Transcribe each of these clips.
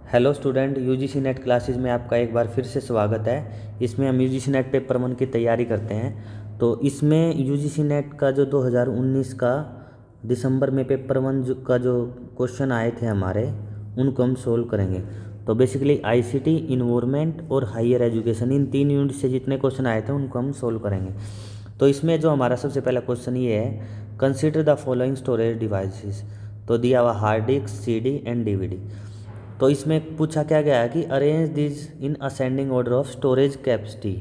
Hello student, UGC net classes में आपका एक बार फिर से स्वागत है। इसमें हम यूजीसी नेट पेपर 1 की तैयारी करते हैं। तो इसमें यूजीसी नेट का जो 2019 का दिसंबर में पेपर 1 का जो क्वेश्चन आए थे हमारे, उनको हम सोल्व करेंगे। तो बेसिकली आईसीटी, इन्वायरमेंट और हायर एजुकेशन, इन 3 यूनिट से जितने क्वेश्चन आए थे उनको हम सोल्व करेंगे। तो इसमें जो हमारा सबसे पहला क्वेश्चन ये है, consider the following storage devices. तो दिया हुआ hard disk, CD and DVD. तो इसमें पूछा क्या गया है कि arrange this in ascending order of storage capacity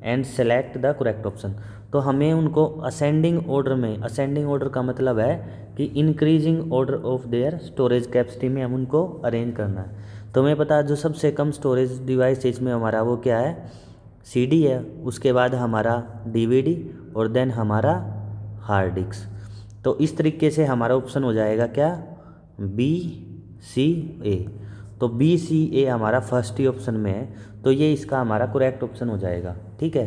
and select the correct option. तो हमें उनको असेंडिंग ऑर्डर में, असेंडिंग ऑर्डर का मतलब है कि increasing order of their storage capacity में हम उनको अरेंज करना है। तो हमें पता है जो सबसे कम स्टोरेज डिवाइस इसमें हमारा वो क्या है, सीडी है। उसके बाद हमारा डीवीडी और देन हमारा हार्ड डिस्क। तो इस तरीके से हमारा ऑप्शन हो जाएगा क्या, बी सी ए। तो बी सी ए हमारा फर्स्ट ही ऑप्शन में है, तो ये इसका हमारा करेक्ट ऑप्शन हो जाएगा। ठीक है।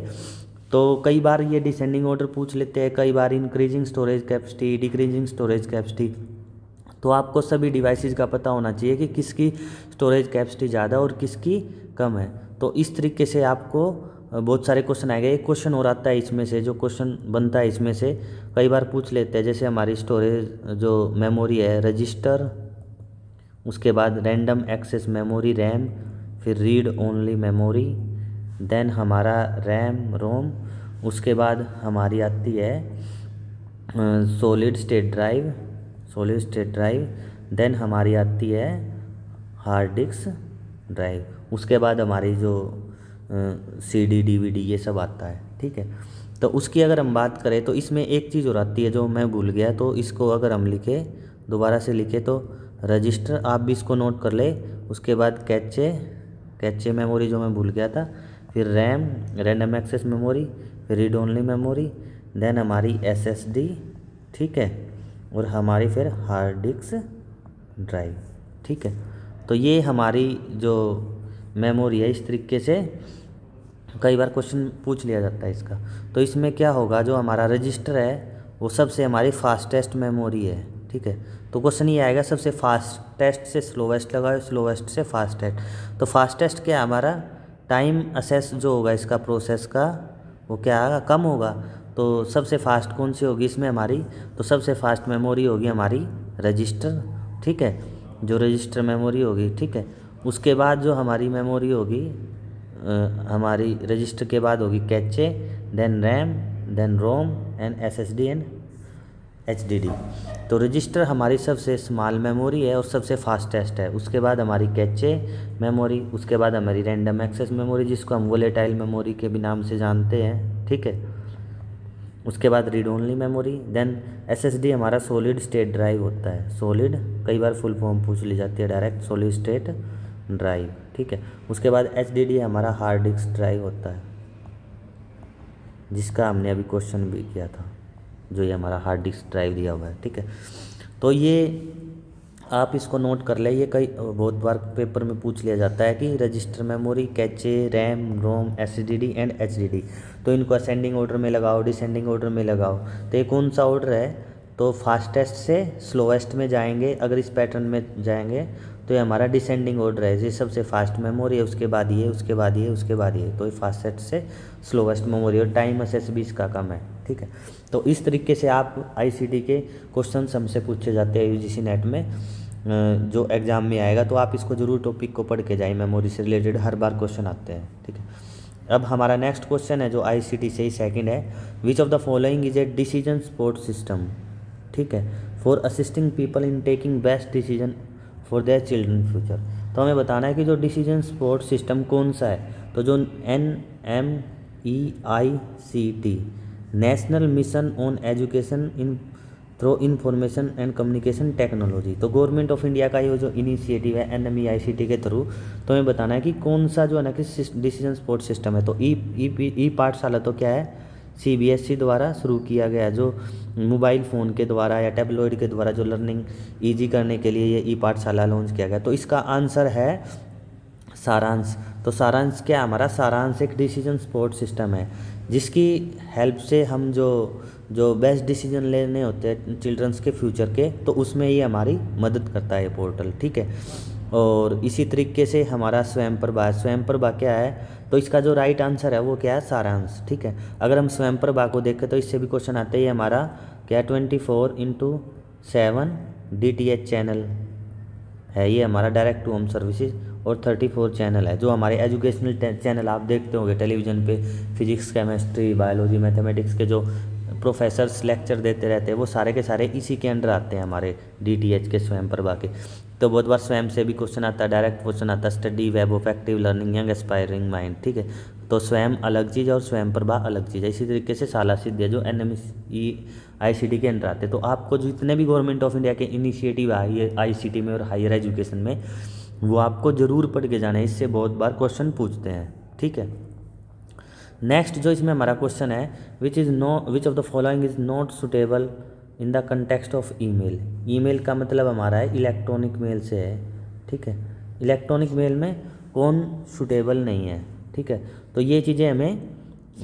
तो कई बार ये डिसेंडिंग ऑर्डर पूछ लेते हैं, कई बार increasing storage capacity, decreasing storage capacity. तो आपको सभी डिवाइसेस का पता होना चाहिए कि किसकी स्टोरेज कैपेसिटी ज़्यादा और किसकी कम है। तो इस तरीके से आपको बहुत सारे क्वेश्चन आएंगे। एक क्वेश्चन और आता है इसमें से, जो क्वेश्चन बनता है इसमें से कई बार पूछ लेते हैं। जैसे हमारी स्टोरेज जो मेमोरी है, रजिस्टर, उसके बाद रैंडम एक्सेस मेमोरी रैम, फिर रीड ओनली मेमोरी, देन हमारा रैम रोम, उसके बाद हमारी आती है solid state drive, solid state drive, then हमारी आती है हार्ड डिस्क ड्राइव, उसके बाद हमारी जो सीडी डीवीडी ये सब आता है। ठीक है। तो उसकी अगर हम बात करें तो इसमें एक चीज़ और आती है जो मैं भूल गया, तो इसको अगर हम लिखे, दोबारा से लिखे तो रजिस्टर, आप भी इसको नोट कर ले। उसके बाद कैचे, कैचे मेमोरी जो मैं भूल गया था, फिर रैम रैंडम एक्सेस मेमोरी, फिर रीड ओनली मेमोरी, देन हमारी एसएसडी। ठीक है। और हमारी फिर हार्ड डिस्क ड्राइव। ठीक है। तो ये हमारी जो मेमोरी है, इस तरीके से कई बार क्वेश्चन पूछ लिया जाता है इसका। तो इसमें क्या होगा, जो हमारा रजिस्टर है वो सबसे हमारी फास्टेस्ट मेमोरी है। ठीक है। तो क्वेश्चन ये आएगा, सबसे फास्टेस्ट से स्लोवेस्ट लगाओ, स्लोवेस्ट से फास्टेस्ट। तो फास्टेस्ट क्या हमारा टाइम असेस जो होगा इसका प्रोसेस का, वो क्या आएगा, कम होगा। तो सबसे फास्ट कौन सी होगी इसमें हमारी, तो सबसे फास्ट मेमोरी होगी हमारी रजिस्टर। ठीक है। जो रजिस्टर मेमोरी होगी। ठीक है। उसके बाद जो हमारी मेमोरी होगी, हमारी रजिस्टर के बाद होगी cache, then RAM, then ROM and SSD and HDD. तो रजिस्टर हमारी सबसे स्मॉल मेमोरी है और सबसे फास्टेस्ट है। उसके बाद हमारी कैचे मेमोरी, उसके बाद हमारी रैंडम एक्सेस मेमोरी जिसको हम वोलेटाइल मेमोरी के भी नाम से जानते हैं। ठीक है। उसके बाद read only memory, then SSD हमारा सॉलिड स्टेट ड्राइव होता है। सॉलिड, कई बार फुल फॉर्म पूछ ली जाती है डायरेक्ट, सॉलिड स्टेट ड्राइव। ठीक है। उसके बाद एचडीडी हमारा हार्ड डिस्क ड्राइव होता है, जिसका हमने अभी क्वेश्चन भी किया था, जो ये हमारा हार्ड डिस्क ड्राइव दिया हुआ है। ठीक है। तो ये आप इसको नोट कर ले, ये कई बहुत बार पेपर में पूछ लिया जाता है कि register memory, cache, RAM, ROM, SDD and HDD. तो इनको असेंडिंग ऑर्डर में लगाओ, डिसेंडिंग ऑर्डर में लगाओ। तो ये कौन सा ऑर्डर है, तो फास्टेस्ट से स्लोएस्ट में जाएंगे। अगर इस पैटर्न में जाएंगे तो ये हमारा डिसेंडिंग ऑर्डर है। ये सबसे फास्ट मेमोरी है, उसके बाद ये, उसके बाद ये, उसके बाद ये। तो ये फास्टेस्ट से स्लोएस्ट मेमोरी, और टाइम असेस भी इसका कम है। ठीक है। तो इस तरीके से आप आईसीटी के क्वेश्चन हमसे पूछे जाते हैं यूजीसी नेट में, जो एग्जाम में आएगा। तो आप इसको जरूर टॉपिक को पढ़ के जाइए, मेमोरी से रिलेटेड हर बार क्वेश्चन आते हैं। ठीक है। अब हमारा नेक्स्ट क्वेश्चन है जो आईसीटी से ही सेकंड है, विच of the following is a decision support system. ठीक है। For assisting people in taking best decision for their children future. तो हमें बताना है कि जो डिसीजन सपोर्ट सिस्टम कौन सा है, तो जो NMEICT, national mission on education in through information and communication technology. तो गवर्नमेंट ऑफ इंडिया का ये जो इनिशिएटिव है NMEICT के थ्रू, तो हमें बताना है कि कौन सा जो है ना कि डिसीजन सपोर्ट सिस्टम है। तो ई पाठशाला तो क्या है, CBSE द्वारा शुरू किया गया, जो मोबाइल फ़ोन के द्वारा या टैबलॉइड के द्वारा जो लर्निंग ईजी करने के लिए ये ई पाठशाला लॉन्च किया गया। तो इसका आंसर है सारांश। तो सारांश क्या, हमारा सारांश एक डिसीजन सपोर्ट सिस्टम है, जिसकी हेल्प से हम जो बेस्ट डिसीजन लेने होते हैं चिल्ड्रंस के फ्यूचर के, तो उसमें ये हमारी मदद करता है ये पोर्टल। ठीक है। और इसी तरीके से हमारा स्वयं प्रभा क्या है, तो इसका जो राइट आंसर है वो क्या है, सारांश। ठीक है, अगर हम स्वयं प्रभा को देखें तो इससे भी क्वेश्चन आता है। ये हमारा क्या 24/7 DTH चैनल है, ये हमारा डायरेक्ट टू होम सर्विसेज, और 34 चैनल है जो हमारे एजुकेशनल चैनल आप देखते होंगे टेलीविज़न पे, फिजिक्स केमिस्ट्री बायोलॉजी मैथमेटिक्स के जो प्रोफेसर्स लेक्चर देते रहते हैं वो सारे के सारे इसी के अंडर आते हैं हमारे DTH के स्वयं प्रभा के। तो बहुत बार स्वयं से भी क्वेश्चन आता है, डायरेक्ट क्वेश्चन आता है, study web of active learning young aspiring mind. ठीक है, तो स्वयं अलग चीज़ और स्वयं प्रभा अलग चीज़ है। इसी तरीके से शाला सिद्धिया जो NMEICT के अंडर आते हैं। तो आपको जितने भी गवर्नमेंट ऑफ इंडिया के इनिशिएटिव आई ICT में और हायर एजुकेशन में, वो आपको ज़रूर पढ़ के जाना है, इससे बहुत बार क्वेश्चन पूछते हैं। ठीक है, नेक्स्ट जो इसमें हमारा क्वेश्चन है, विच of the following is not suitable in the context of email. Email का मतलब हमारा है इलेक्ट्रॉनिक मेल से है। ठीक है, इलेक्ट्रॉनिक मेल में कौन सुटेबल नहीं है। ठीक है, तो ये चीज़ें हमें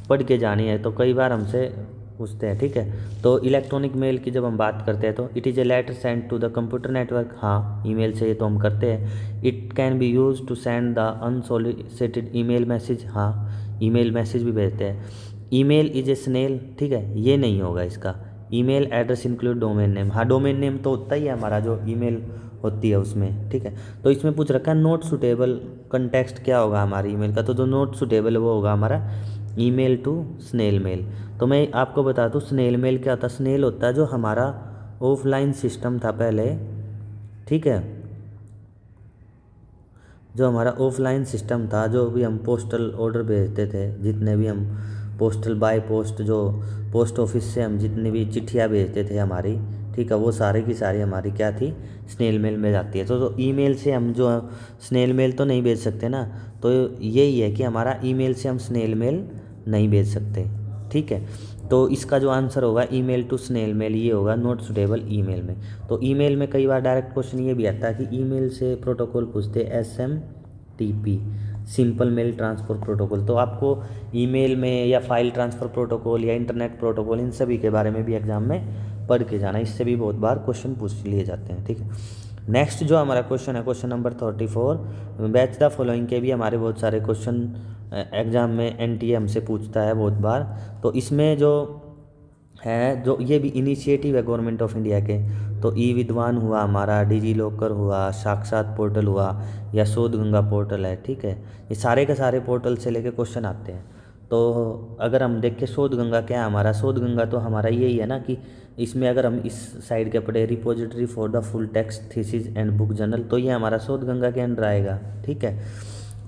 पढ़ के जानी है, तो कई बार हमसे पूछते हैं। ठीक है, तो इलेक्ट्रॉनिक मेल की जब हम बात करते हैं तो it is a letter send to the computer network. हाँ, ईमेल से ये तो हम करते हैं। It can be use to send the unsolicited email message. हाँ, ईमेल मैसेज भी भेजते हैं। Email is a snail. ठीक है, ये नहीं होगा इसका। Email address include domain name. हाँ, डोमेन नेम तो होता ही है हमारा जो ईमेल होती है उसमें। ठीक है, तो इसमें पूछ रखा है नोट सुटेबल कंटेक्स्ट क्या होगा हमारे ईमेल का, तो जो नोट सुटेबल वो होगा हमारा ईमेल टू स्नेल मेल। तो मैं आपको बता दूँ स्नेल मेल क्या होता है। स्नेल होता है जो हमारा ऑफलाइन सिस्टम था पहले। ठीक है, जो हमारा ऑफलाइन सिस्टम था, जो भी हम पोस्टल ऑर्डर भेजते थे, जितने भी हम पोस्टल बाय पोस्ट जो पोस्ट ऑफिस से हम जितनी भी चिट्ठियाँ भेजते थे हमारी, ठीक है, वो सारी की सारी हमारी क्या थी, स्नेल मेल में जाती है। तो ईमेल से हम जो स्नेल मेल तो नहीं भेज सकते ना, तो यही है कि हमारा ईमेल से हम स्नेल मेल नहीं भेज सकते। ठीक है, तो इसका जो आंसर होगा ईमेल टू स्नेल मेल, ये होगा नॉट सुटेबल ईमेल में। तो ईमेल में कई बार डायरेक्ट क्वेश्चन ये भी आता है कि ईमेल से प्रोटोकॉल पूछते SMTP, simple mail transfer protocol. तो आपको ईमेल में या फाइल ट्रांसफ़र प्रोटोकॉल या इंटरनेट प्रोटोकॉल, इन सभी के बारे में भी एग्जाम में पढ़ के जाना, इससे भी बहुत बार क्वेश्चन पूछ लिए जाते हैं। ठीक है, नेक्स्ट जो हमारा क्वेश्चन है question number 34, batch the following के भी हमारे बहुत सारे क्वेश्चन एग्ज़ाम में NTA हमसे पूछता है बहुत बार। तो इसमें जो है, जो ये भी इनिशिएटिव है गवर्नमेंट ऑफ इंडिया के, तो ई विद्वान हुआ हमारा, डिजी लॉकर हुआ, साक्षात पोर्टल हुआ, या शोध गंगा पोर्टल है। ठीक है, ये सारे के सारे पोर्टल से लेके क्वेश्चन आते हैं। तो अगर हम देखें शोध गंगा क्या है हमारा, शोध गंगा तो हमारा यही है ना कि इसमें अगर हम इस साइड के पढ़े repository for the full text thesis and book journal, तो ये हमारा शोध गंगा के अंडर आएगा। ठीक है,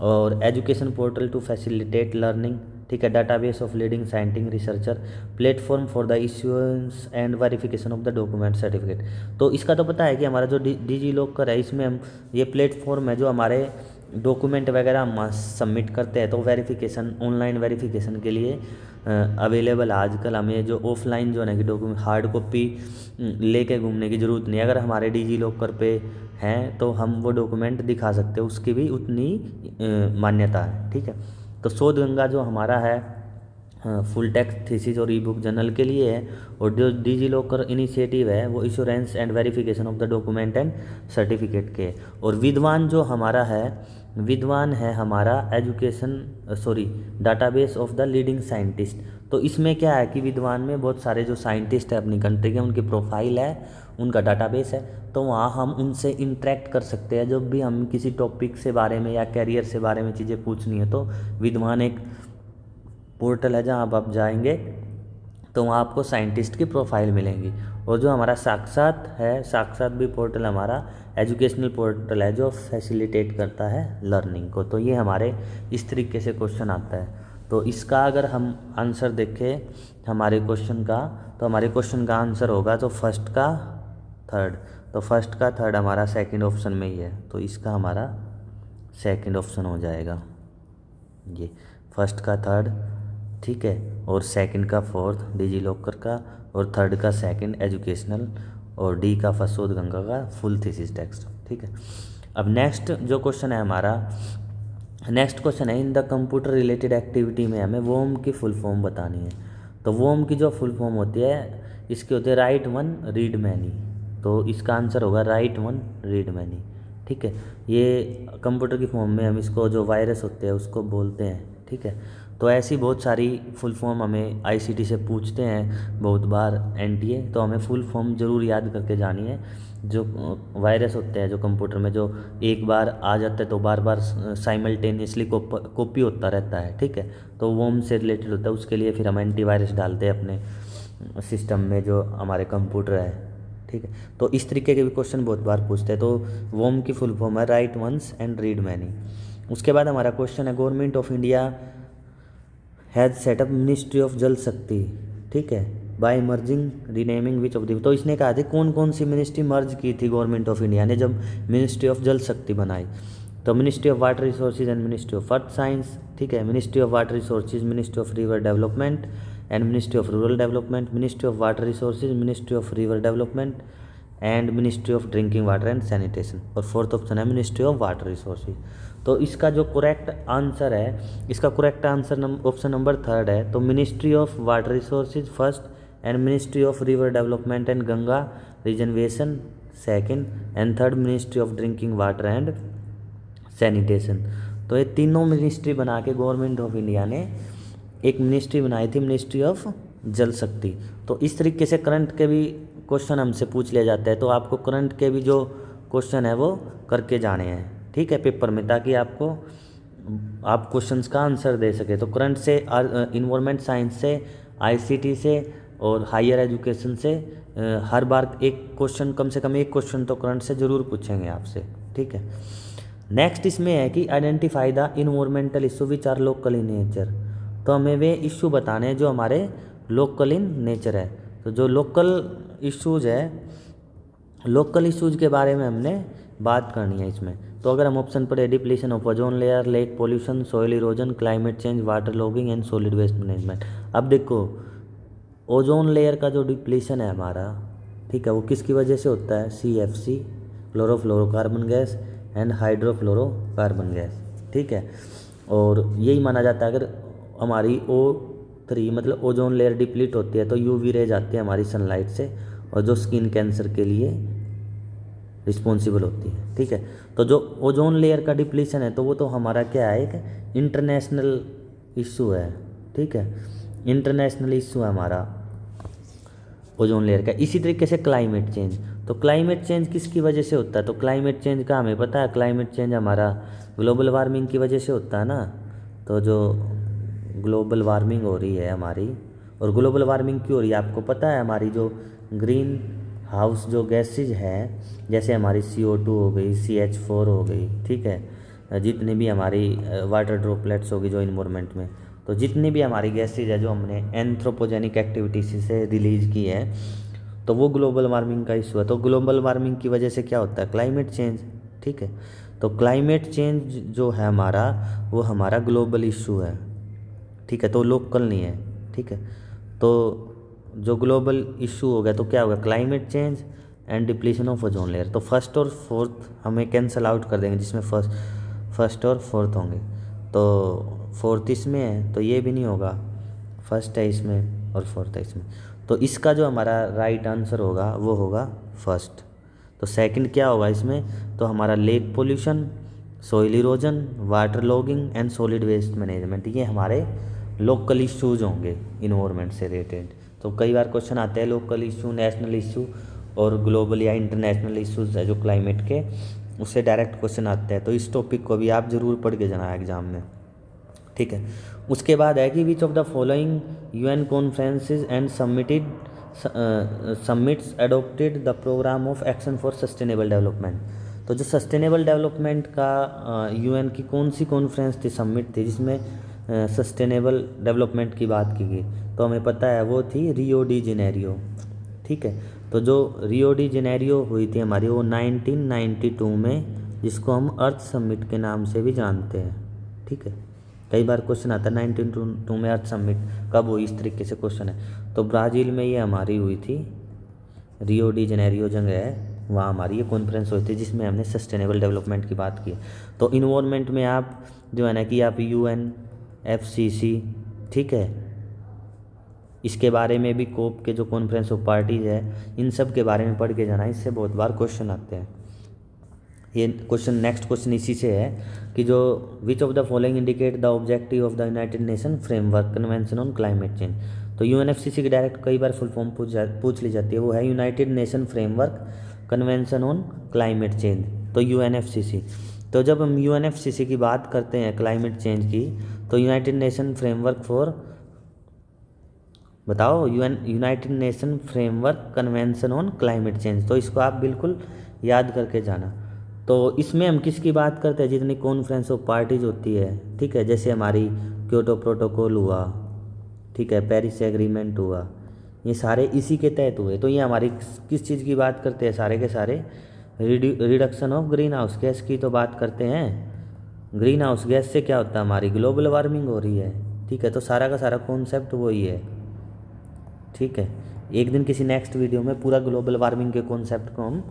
और education portal to facilitate learning. ठीक है, database of leading scientific researcher, platform for the issuance and verification of the document certificate. तो इसका तो पता है कि हमारा जो डिजी लॉकर है, इसमें हम ये प्लेटफॉर्म है जो हमारे डॉक्यूमेंट वगैरह हम सबमिट करते हैं, तो वेरिफिकेशन ऑनलाइन वेरिफिकेशन के लिए अवेलेबल। आजकल हमें जो ऑफलाइन जो है कि डॉक्यूमेंट हार्ड कॉपी लेके घूमने की ज़रूरत नहीं है। अगर हमारे डिजी लॉकर पे हैं तो हम वो डॉक्यूमेंट दिखा सकते हैं, उसकी भी उतनी मान्यता है। ठीक है, तो शोध गंगा जो हमारा है फुल टेक्स्ट थीसिस और ई बुक जर्नल के लिए है, और जो डिजी लॉकर इनिशिएटिव है वो insurance and verification of the document and certificate के। और विद्वान जो हमारा है, विद्वान है हमारा database of the leading scientist. तो इसमें क्या है कि विद्वान में बहुत सारे जो साइंटिस्ट है अपनी कंट्री के, उनकी प्रोफाइल है, उनका डाटाबेस है, तो वहाँ हम उनसे इंटरेक्ट कर सकते हैं जब भी हम किसी टॉपिक से बारे में या कैरियर से बारे में चीज़ें पूछनी है। तो विद्वान एक पोर्टल है जहाँ आप जाएंगे तो वहाँ आपको साइंटिस्ट की प्रोफाइल मिलेंगी। और जो हमारा साक्षात है, साक्षात भी पोर्टल हमारा एजुकेशनल पोर्टल है जो फैसिलिटेट करता है लर्निंग को। तो ये हमारे इस तरीके से क्वेश्चन आता है। तो इसका अगर हम आंसर देखें हमारे क्वेश्चन का, तो हमारे क्वेश्चन का आंसर होगा तो फर्स्ट का थर्ड। तो फर्स्ट का थर्ड हमारा सेकंड ऑप्शन में ही है, तो इसका हमारा सेकंड ऑप्शन हो जाएगा ये, फर्स्ट का थर्ड। ठीक है, और सेकंड का फोर्थ डिजी लॉकर का, और थर्ड का सेकंड एजुकेशनल, और डी का फर्स्ट शोध गंगा का फुल थीसिस टेक्स्ट। ठीक है, अब नेक्स्ट जो क्वेश्चन है हमारा, नेक्स्ट क्वेश्चन है in the computer related activity में हमें वोम की फुल फॉर्म बतानी है। तो वोम की जो फुल फॉर्म होती है इसकी होती है राइट वन रीड मैनी। तो इसका आंसर होगा राइट वन रीड मैनी। ठीक है। ये कंप्यूटर की फॉर्म में हम इसको जो वायरस होते हैं उसको बोलते हैं, ठीक है। तो ऐसी बहुत सारी फुल फॉर्म हमें आईसीटी से पूछते हैं बहुत बार एनटीए, तो हमें फुल फॉर्म ज़रूर याद करके जानी है। जो वायरस होते हैं जो कंप्यूटर में जो एक बार आ जाता है तो बार बार साइमल्टेनियसली कॉपी होता रहता है, ठीक है। तो वर्म से रिलेटेड होता है, उसके लिए फिर हम एंटीवायरस डालते हैं अपने सिस्टम में जो हमारे कंप्यूटर है, ठीक है। तो इस तरीके के भी क्वेश्चन बहुत बार पूछते हैं। तो वर्म की फुल फॉर्म है write once and read many. उसके बाद हमारा क्वेश्चन है government of India has set up ministry of Jal Shakti, ठीक है, by merging renaming which of the. तो इसने कहा था कौन कौन सी मिनिस्ट्री मर्ज की थी गवर्नमेंट ऑफ इंडिया ने जब मिनिस्ट्री ऑफ जल शक्ति बनाई। तो ministry of water resources and ministry of earth science, ठीक है। Ministry of water resources, ministry of river development and ministry of rural development, ministry of water resources, ministry of river development and ministry of drinking water and sanitation. और fourth option है ministry of water resources. तो इसका जो correct answer है, इसका correct answer option number 3 है। तो ministry of water resources first and ministry of river development and Ganga rejuvenation second and third ministry of drinking water and sanitation. तो ये तीनों मिनिस्ट्री बना के गवर्नमेंट ऑफ इंडिया ने एक मिनिस्ट्री बनाई थी, मिनिस्ट्री ऑफ जल शक्ति। तो इस तरीके से करंट के भी क्वेश्चन हमसे पूछ लिया जाता है। तो आपको करंट के भी जो क्वेश्चन है वो करके जाने हैं, ठीक है, पेपर में, ताकि आप क्वेश्चंस का आंसर दे सके। तो करंट से, इन्वायरमेंट साइंस से, आईसीटी से और हायर एजुकेशन से हर बार एक क्वेश्चन, कम से कम एक क्वेश्चन तो करंट से ज़रूर पूछेंगे आपसे, ठीक है। नेक्स्ट इसमें है कि identify the environmental issue which are local in nature. तो हमें वे इशू बताने हैं जो हमारे लोकल इन नेचर है। तो जो लोकल इश्यूज़ है, लोकल इश्यूज़ के बारे में हमने बात करनी है इसमें। तो अगर हम ऑप्शन पढ़े depletion of ozone layer, lake pollution, soil erosion, climate change, water logging and solid waste management. अब देखो ओजोन लेयर का जो डिप्लीशन है हमारा, ठीक है, वो किसकी वजह से होता है? CFC chlorofluorocarbon gas and hydrofluorocarbon gas, ठीक है। और यही माना जाता है अगर हमारी O3 मतलब ओजोन लेयर डिप्लीट होती है तो UV रेज आती है हमारी सनलाइट से, और जो स्किन कैंसर के लिए रिस्पॉन्सिबल होती है, ठीक है। तो जो ओजोन लेयर का डिप्लीशन है तो वो तो हमारा क्या है, एक इंटरनेशनल इशू है, ठीक है, इंटरनेशनल इशू है हमारा ओजोन लेयर का। इसी तरीके से क्लाइमेट चेंज, तो क्लाइमेट चेंज किसकी वजह से होता है? तो क्लाइमेट चेंज का हमें पता है, क्लाइमेट चेंज हमारा ग्लोबल वार्मिंग की वजह से होता है ना। तो जो ग्लोबल वार्मिंग हो रही है हमारी, और ग्लोबल वार्मिंग क्यों हो रही है आपको पता है? हमारी जो ग्रीन हाउस जो गैसेज है, जैसे हमारी CO2 हो गई, CH4 हो गई, ठीक है, जितनी भी हमारी वाटर ड्रॉपलेट्स होगी जो इन्वायरमेंट में, तो जितनी भी हमारी गैसेज है जो हमने एंथ्रोपोजेनिक एक्टिविटीज से रिलीज की है, तो वो ग्लोबल वार्मिंग का इशू है। तो ग्लोबल वार्मिंग की वजह से क्या होता है? क्लाइमेट चेंज, ठीक है। तो क्लाइमेट चेंज जो है हमारा, वो हमारा ग्लोबल इशू है, ठीक है, तो लोकल नहीं है, ठीक है। तो जो ग्लोबल इशू हो गया तो क्या होगा? Climate change and depletion of ozone layer. तो फर्स्ट और फोर्थ हमें कैंसल आउट कर देंगे, जिसमें फर्स्ट और फोर्थ होंगे। तो फोर्थ इसमें है तो ये भी नहीं होगा, फर्स्ट है इसमें और फोर्थ है इसमें। तो इसका जो हमारा राइट आंसर होगा वो होगा फर्स्ट। तो सेकंड क्या होगा इसमें? तो हमारा lake pollution, soil erosion, water logging and solid waste management, ये हमारे लोकल इश्यूज होंगे इन्वायरमेंट से रिलेटेड। तो कई बार क्वेश्चन आते हैं लोकल इशू, नेशनल इशू और ग्लोबल या इंटरनेशनल इश्यूज है जो क्लाइमेट के, उससे डायरेक्ट क्वेश्चन आते हैं। तो इस टॉपिक को भी आप ज़रूर पढ़ के जाना एग्जाम में, ठीक है। उसके बाद है कि which of the following UN conferences and summits adopted the program of action for sustainable development. तो जो सस्टेनेबल डेवलपमेंट का UN की कौन सी कॉन्फ्रेंस थी, समिट थी, जिसमें सस्टेनेबल डेवलपमेंट की बात की गई? तो हमें पता है वो थी रियो डी जेनेरियो, ठीक है। तो जो रियो डी जेनेरियो हुई थी हमारी, वो 1992 में, जिसको हम अर्थ समिट के नाम से भी जानते हैं, ठीक है। कई बार क्वेश्चन आता है 1992 में अर्थ समिट कब हुई, इस तरीके से क्वेश्चन है। तो ब्राज़ील में ये हमारी हुई थी, रियो डी जेनेरियो जगह है, वहाँ हमारी ये कॉन्फ्रेंस हुई थी जिसमें हमने सस्टेनेबल डेवलपमेंट की बात की। तो इन्वायरमेंट में आप जो है ना कि आप UNFCCC, ठीक है, इसके बारे में भी कोप के जो कॉन्फ्रेंस ऑफ पार्टीज है, इन सब के बारे में पढ़ के जाना, इससे बहुत बार क्वेश्चन आते हैं। ये क्वेश्चन, नेक्स्ट क्वेश्चन इसी से है कि जो विच of the following indicate the objective of the United nation framework convention on climate change. तो यूएनएफसीसी की डायरेक्ट कई बार फुल फॉर्म पूछ ली जाती है, वो है United nation framework convention on climate change, तो यूएनएफसीसी। तो जब हम यूएनएफसीसी की बात करते हैं क्लाइमेट चेंज की, तो यूनाइटेड नेशन फ्रेमवर्क फॉर, बताओ, United nation framework convention on climate change, तो इसको आप बिल्कुल याद करके जाना। तो इसमें हम किसकी बात करते हैं, जितनी कॉन्फ्रेंस ऑफ पार्टीज होती है, ठीक है, जैसे हमारी क्योटो प्रोटोकॉल हुआ, ठीक है, पेरिस एग्रीमेंट हुआ, ये सारे इसी के तहत हुए। तो ये हमारी किस चीज़ की बात करते हैं, सारे के सारे reduction of green house gas की तो बात करते हैं। ग्रीन हाउस गैस से क्या होता है, हमारी ग्लोबल वार्मिंग हो रही है, ठीक है। तो सारा का सारा कॉन्सेप्ट वही है, ठीक है। एक दिन किसी नेक्स्ट वीडियो में पूरा ग्लोबल वार्मिंग के कॉन्सेप्ट को हम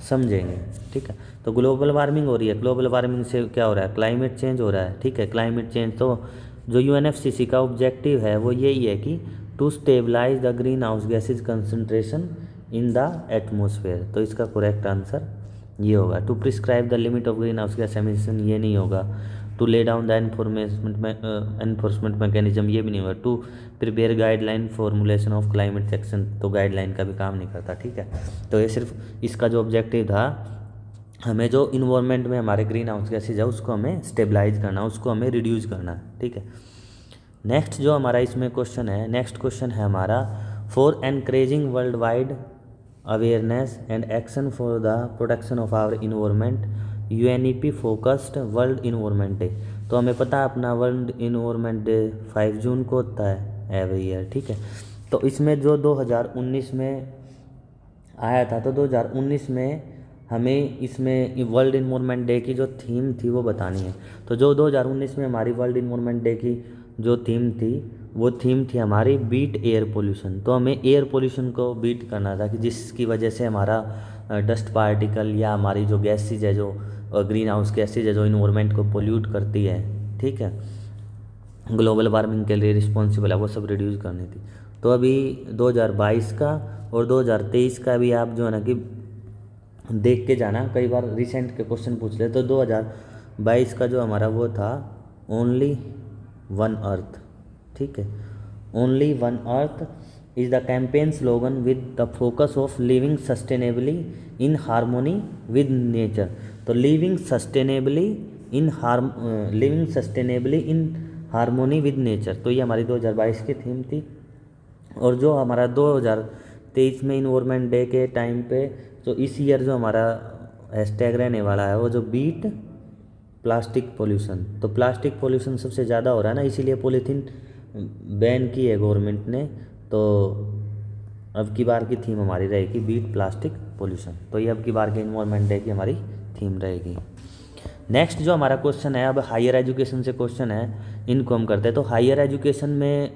समझेंगे, ठीक है। तो ग्लोबल वार्मिंग हो रही है, ग्लोबल वार्मिंग से क्या हो रहा है, क्लाइमेट चेंज हो रहा है, ठीक है। क्लाइमेट चेंज, तो जो यूएनएफसीसी का ऑब्जेक्टिव है वो यही है कि to stabilize the green house gases concentration in the atmosphere. तो इसका करेक्ट आंसर ये होगा। To prescribe the limit of green house gas emission, ये नहीं होगा। To lay down the enforcement mechanism, ये भी नहीं होगा। To prepare guideline formulation of climate action, तो गाइडलाइन का भी काम नहीं करता, ठीक है। तो ये सिर्फ इसका जो ऑब्जेक्टिव था, हमें जो इन्वायरमेंट में हमारे ग्रीन हाउस गैसेज है उसको हमें स्टेबलाइज करना, उसको हमें रिड्यूस करना, ठीक है। नेक्स्ट जो हमारा इसमें क्वेश्चन है, नेक्स्ट क्वेश्चन है हमारा, for encouraging world wide awareness and action for the protection of our environment, UNEP focused world environment day. तो हमें पता है अपना वर्ल्ड इन्वायरमेंट डे 5 जून को होता है एवरी ईयर, ठीक है। तो इसमें जो 2019 में आया था, तो 2019 में हमें इसमें वर्ल्ड इन्वायरमेंट डे की जो थीम थी वो बतानी है। तो जो 2019 में हमारी वर्ल्ड इन्वायरमेंट डे की जो थीम थी, वो थीम थी हमारी बीट एयर पोल्यूशन। तो हमें एयर पोल्यूशन को बीट करना था, कि जिसकी वजह से हमारा डस्ट पार्टिकल या हमारी जो गैसेज है, जो ग्रीन हाउस गैसेज है, जो इन्वायरमेंट को पोल्यूट करती है, ठीक है, ग्लोबल वार्मिंग के लिए रिस्पॉन्सिबल है, वो सब रिड्यूस करनी थी। तो अभी 2022 का और 2023 का भी आप जो है ना कि देख के जाना, कई बार रिसेंट के क्वेश्चन पूछ ले। तो 2022 का जो हमारा वो था, ओनली वन अर्थ, ठीक है। Only one earth is the campaign slogan with the focus of living sustainably in harmony with nature. तो living sustainably in harmony with nature, तो ये हमारी 2022 की थीम थी। और जो हमारा 2023 में इन्वायरमेंट डे के टाइम पे, तो इस ईयर जो हमारा हैशटैग रहने वाला है वो जो बीट प्लास्टिक पोल्यूशन। तो प्लास्टिक पोल्यूशन सबसे ज़्यादा हो रहा है ना, इसीलिए पॉलीथीन बैन की है गवर्नमेंट ने। तो अब की बार की थीम हमारी रहेगी बीट प्लास्टिक पोल्यूशन। तो ये अब की बार के इन्वायरमेंट डे की हमारी थीम रहेगी। नेक्स्ट जो हमारा क्वेश्चन है, अब हायर एजुकेशन से क्वेश्चन है, इनको हम करते हैं। तो हायर एजुकेशन में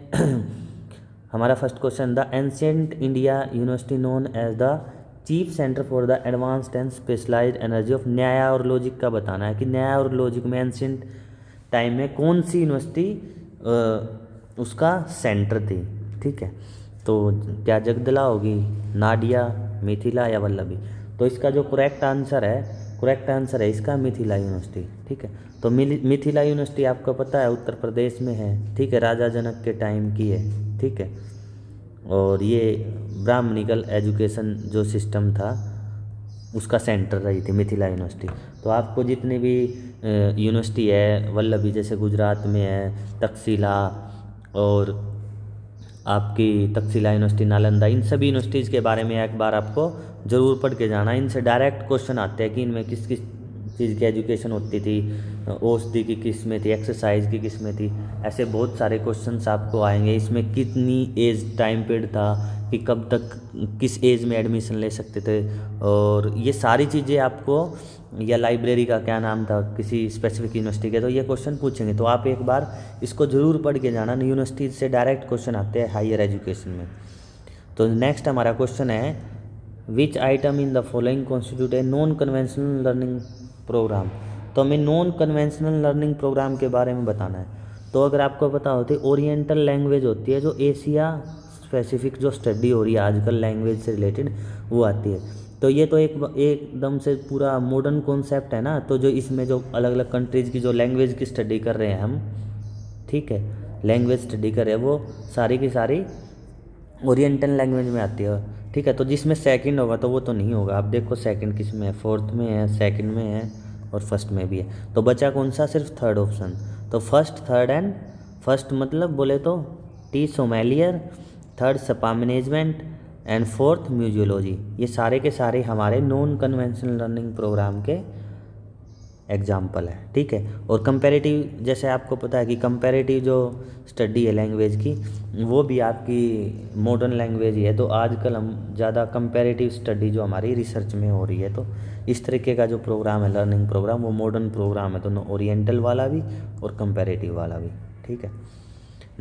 हमारा first question, the ancient India university known as the chief centre for the advanced and specialised energy of Nyaya और लॉजिक का बताना है कि न्याया और लॉजिक में एंशिएंट टाइम में कौन सी यूनिवर्सिटी उसका सेंटर थी, ठीक है। तो क्या जगदला होगी, नाडिया, मिथिला या वल्लभी। तो इसका जो करेक्ट आंसर है इसका मिथिला यूनिवर्सिटी, ठीक है। तो मिथिला यूनिवर्सिटी आपको पता है उत्तर प्रदेश में है, ठीक है, राजा जनक के टाइम की है, ठीक है। और ये ब्राह्मणिकल एजुकेशन जो सिस्टम था उसका सेंटर रही थी मिथिला यूनिवर्सिटी। तो आपको जितनी भी यूनिवर्सिटी है, वल्लभी जैसे गुजरात में है, तक्षशिला और आपकी तक्षशिला यूनिवर्सिटी नालंदा, इन सभी यूनिवर्सिटीज़ के बारे में एक बार आपको ज़रूर पढ़ के जाना। इनसे डायरेक्ट क्वेश्चन आते हैं कि इनमें किस किस चीज़ की एजुकेशन होती थी, औषधि की किस में थी, एक्सरसाइज की किस में थी, ऐसे बहुत सारे क्वेश्चंस आपको आएंगे। इसमें कितनी एज टाइम पीरियड था, कि कब तक किस एज में एडमिशन ले सकते थे, और ये सारी चीज़ें आपको, या लाइब्रेरी का क्या नाम था किसी स्पेसिफिक यूनिवर्सिटी के, तो ये क्वेश्चन पूछेंगे। तो आप एक बार इसको ज़रूर पढ़ के जाना, यूनिवर्सिटी से डायरेक्ट क्वेश्चन आते हैं हायर एजुकेशन में। तो नेक्स्ट हमारा क्वेश्चन है, which item in the following constitute a non conventional learning program. तो हमें नॉन कन्वेंशनल लर्निंग प्रोग्राम के बारे में बताना है। तो अगर आपको पता होती है, ओरिएंटल लैंग्वेज होती है, जो एशिया स्पेसिफिक जो स्टडी हो रही है आजकल लैंग्वेज से रिलेटेड, वो आती है। तो ये तो एकदम से पूरा मॉडर्न कॉन्सेप्ट है ना। तो जो इसमें जो अलग अलग कंट्रीज़ की जो लैंग्वेज की स्टडी कर रहे हैं हम, ठीक है, लैंग्वेज स्टडी कर रहे हैं, वो सारी की सारी ओरिएंटल लैंग्वेज में आती है, ठीक है। तो जिसमें सेकंड होगा तो वो तो नहीं होगा। आप देखो सेकंड किस में है, फोर्थ में है, सेकंड में है और फर्स्ट में भी है। तो बचा कौन सा, सिर्फ थर्ड ऑप्शन। तो फर्स्ट, थर्ड एंड फर्स्ट मतलब बोले तो T sommelier, third Sapa management and fourth museology, ये सारे के सारे हमारे नॉन कन्वेंशनल लर्निंग प्रोग्राम के एग्जाम्पल है, ठीक है। और कंपैरेटिव, जैसे आपको पता है कि कंपैरेटिव जो स्टडी है लैंग्वेज की, वो भी आपकी मॉडर्न लैंग्वेज ही है। तो आजकल हम ज़्यादा कंपैरेटिव स्टडी जो हमारी रिसर्च में हो रही है, तो इस तरीके का जो प्रोग्राम है लर्निंग प्रोग्राम, वो मॉडर्न प्रोग्राम है, दोनों ओरिएंटल वाला भी और कंपैरेटिव वाला भी, ठीक है।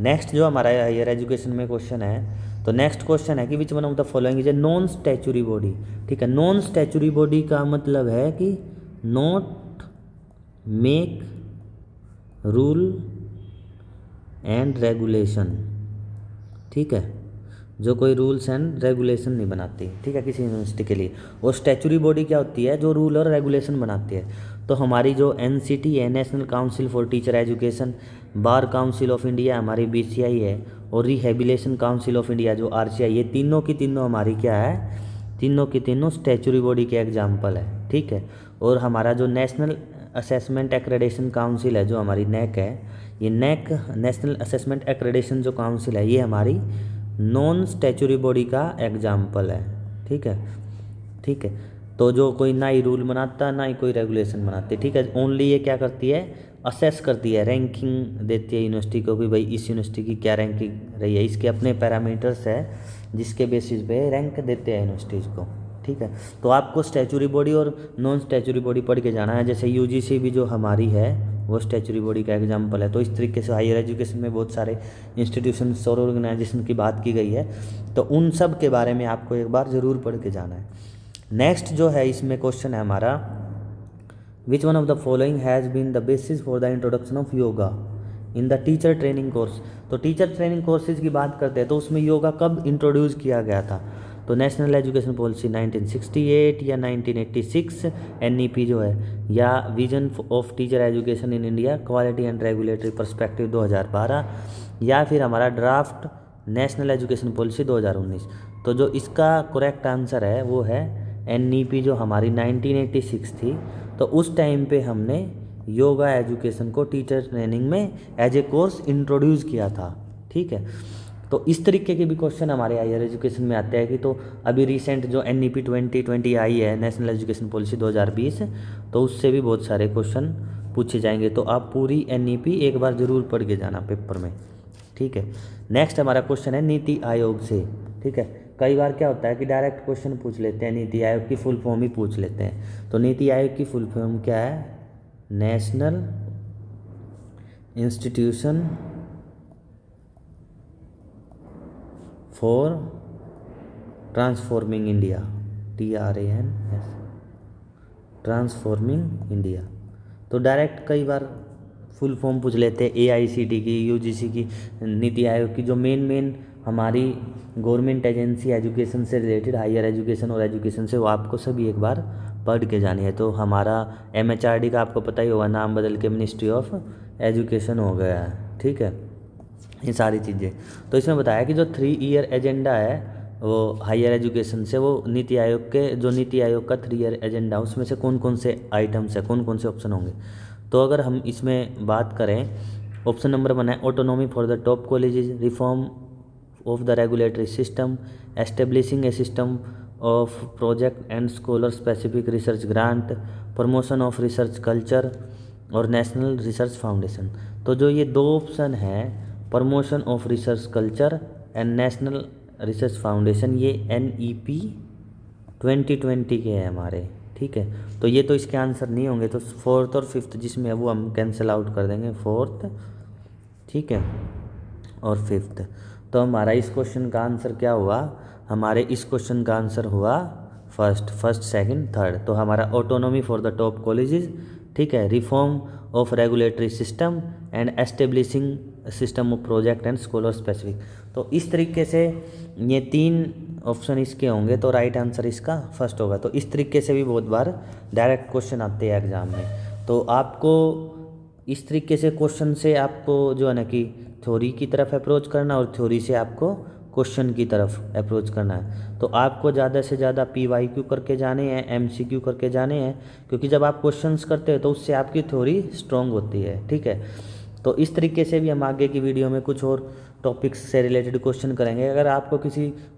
नेक्स्ट जो हमारा हायर एजुकेशन में क्वेश्चन है, तो नेक्स्ट क्वेश्चन है कि विच one of the following is a non statutory body, ठीक है। नॉन स्टैचुरी बॉडी का मतलब है कि not make rule and regulation, ठीक है, जो कोई रूल्स एंड रेगुलेशन नहीं बनाती, ठीक है, किसी यूनिवर्सिटी के लिए। और स्टैचुरी बॉडी क्या होती है, जो रूल और रेगुलेशन बनाती है। तो हमारी जो एनसीटी है, national council for teacher education, bar council of India हमारी बीसीआई है, और रिहेबिलेशन काउंसिल ऑफ इंडिया जो आरसीआई, ये तीनों की तीनों हमारी क्या है, तीनों की तीनों स्टैचुरी बॉडी के एग्जाम्पल है, ठीक है। और हमारा जो नेशनल असेसमेंट एक्रेडिटेशन काउंसिल है, जो हमारी नेक है, ये नेक नेशनल असेसमेंट एक्रेडिटेशन जो काउंसिल है, ये हमारी नॉन स्टैचुरी बॉडी का एग्जाम्पल है, ठीक है, ठीक है। तो जो कोई ना ही रूल बनाता, ना ही कोई रेगुलेशन बनाती, ठीक है, ओनली ये क्या करती है, असेस करती है, रैंकिंग देती है यूनिवर्सिटी को कि भाई इस यूनिवर्सिटी की क्या रैंकिंग रही है, इसके अपने पैरामीटर्स है जिसके बेसिस पे रैंक देते हैं यूनिवर्सिटीज़ को, ठीक है। तो आपको स्टैचुरी बॉडी और नॉन स्टैचुरी बॉडी पढ़ के जाना है। जैसे यूजीसी भी जो हमारी है वो स्टैचुरी बॉडी का एग्जाम्पल है। तो इस तरीके से हायर एजुकेशन में बहुत सारे इंस्टीट्यूशंस और ऑर्गेनाइजेशन की बात की गई है, तो उन सब के बारे में आपको एक बार ज़रूर पढ़ के जाना है। नेक्स्ट जो है इसमें क्वेश्चन है हमारा, which one of the following has been the basis for the introduction of yoga in the teacher training course. तो टीचर ट्रेनिंग कोर्सेज की बात करते हैं तो उसमें योगा कब इंट्रोड्यूस किया गया था। तो नेशनल एजुकेशन पॉलिसी 1968 या 1986, एनईपी जो है, या vision of teacher education in India quality and regulatory perspective 2012, या फिर हमारा ड्राफ्ट नेशनल एजुकेशन पॉलिसी 2019। तो जो इसका करेक्ट आंसर है वो है एनईपी जो हमारी 1986 थी। तो उस टाइम पे हमने योगा एजुकेशन को टीचर ट्रेनिंग में एज ए कोर्स इंट्रोड्यूस किया था, ठीक है। तो इस तरीके के भी क्वेश्चन हमारे हायर एजुकेशन में आते हैं कि तो अभी रिसेंट जो एनईपी 2020 आई है, नेशनल एजुकेशन पॉलिसी 2020, तो उससे भी बहुत सारे क्वेश्चन पूछे जाएंगे। तो आप पूरी एनईपी एक बार ज़रूर पढ़ के जाना पेपर में, ठीक है। नेक्स्ट हमारा क्वेश्चन है नीति आयोग से, ठीक है। कई बार क्या होता है कि डायरेक्ट क्वेश्चन पूछ लेते हैं, नीति आयोग की फुल फॉर्म ही पूछ लेते हैं। तो नीति आयोग की फुल फॉर्म क्या है, national institution for transforming India, TRANS, transforming India. तो डायरेक्ट कई बार फुल फॉर्म पूछ लेते हैं AICT की, UGC की, नीति आयोग की, जो मेन हमारी गवर्नमेंट एजेंसी एजुकेशन से रिलेटेड, हायर एजुकेशन और एजुकेशन से, वो आपको सभी एक बार पढ़ के जानी है। तो हमारा MHRD का आपको पता ही होगा, नाम बदल के मिनिस्ट्री ऑफ एजुकेशन हो गया है, ठीक है, ये सारी चीज़ें। तो इसमें बताया कि जो 3 ईयर एजेंडा है वो हायर एजुकेशन से, वो नीति आयोग के, जो नीति आयोग का 3 ईयर एजेंडा, उसमें से कौन कौन से आइटम्स है, कौन कौन से ऑप्शन होंगे। तो अगर हम इसमें बात करें, ऑप्शन नंबर 1 है autonomy for the top colleges, reform of the regulatory system, establishing A system of project and scholar specific research grant, promotion of research culture और नेशनल रिसर्च फाउंडेशन। तो जो ये 2 ऑप्शन हैं, promotion of research culture and national research foundation, ये NEP 2020 के हैं हमारे, ठीक है। तो ये तो इसके आंसर नहीं होंगे। तो 4th और 5th जिसमें है वो हम कैंसिल आउट कर देंगे, 4th, ठीक है, और 5th। तो हमारा इस क्वेश्चन का आंसर क्या हुआ, हमारे इस क्वेश्चन का आंसर हुआ फर्स्ट, सेकंड, थर्ड। तो हमारा autonomy for the top colleges, ठीक है, reform of regulatory system and establishing system of project and scholar specific. तो इस तरीके से ये 3 ऑप्शन इसके होंगे, तो राइट आंसर इसका फर्स्ट होगा। तो इस तरीके से भी बहुत बार डायरेक्ट क्वेश्चन आते हैं एग्जाम में। तो आपको इस तरीके से क्वेश्चन से आपको जो है ना कि थ्योरी की तरफ अप्रोच करना और थ्योरी से आपको क्वेश्चन की तरफ अप्रोच करना है। तो आपको ज़्यादा से ज़्यादा PYQ करके जाने हैं, MCQ करके जाने हैं, क्योंकि जब आप क्वेश्चंस करते हैं तो उससे आपकी थ्योरी स्ट्रॉन्ग होती है। ठीक है, तो इस तरीके से भी हम आगे की वीडियो में कुछ और टॉपिक्स से रिलेटेड क्वेश्चन करेंगे। अगर आपको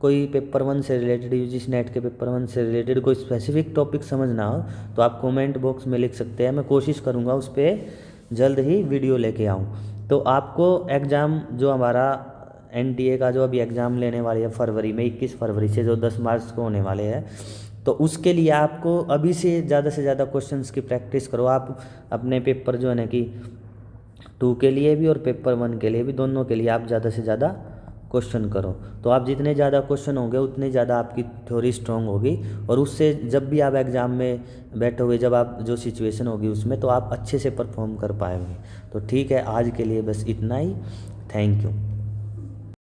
कोई पेपर 1 से रिलेटेड, UGC नेट के पेपर 1 से रिलेटेड कोई स्पेसिफिक टॉपिक समझना हो तो आप कमेंट बॉक्स में लिख सकते हैं। मैं कोशिश करूँगा उस पर जल्द ही वीडियो लेके आऊँ। तो आपको एग्ज़ाम जो हमारा NTA का जो अभी एग्ज़ाम लेने वाली है फरवरी में, 21 फरवरी से, जो 10 मार्च को होने वाले हैं, तो उसके लिए आपको अभी से ज़्यादा क्वेश्चंस की प्रैक्टिस करो। आप अपने पेपर जो है ना कि 2 के लिए भी और पेपर 1 के लिए भी, दोनों के लिए आप ज़्यादा से ज़्यादा क्वेश्चन करो। तो आप जितने ज़्यादा क्वेश्चन होंगे उतनी ज़्यादा आपकी थ्योरी स्ट्रॉन्ग होगी, और उससे जब भी आप एग्ज़ाम में बैठोगे, जब आप जो सिचुएशन होगी उसमें, तो आप अच्छे से परफॉर्म कर पाएंगे। तो ठीक है, आज के लिए बस इतना ही। Thank you.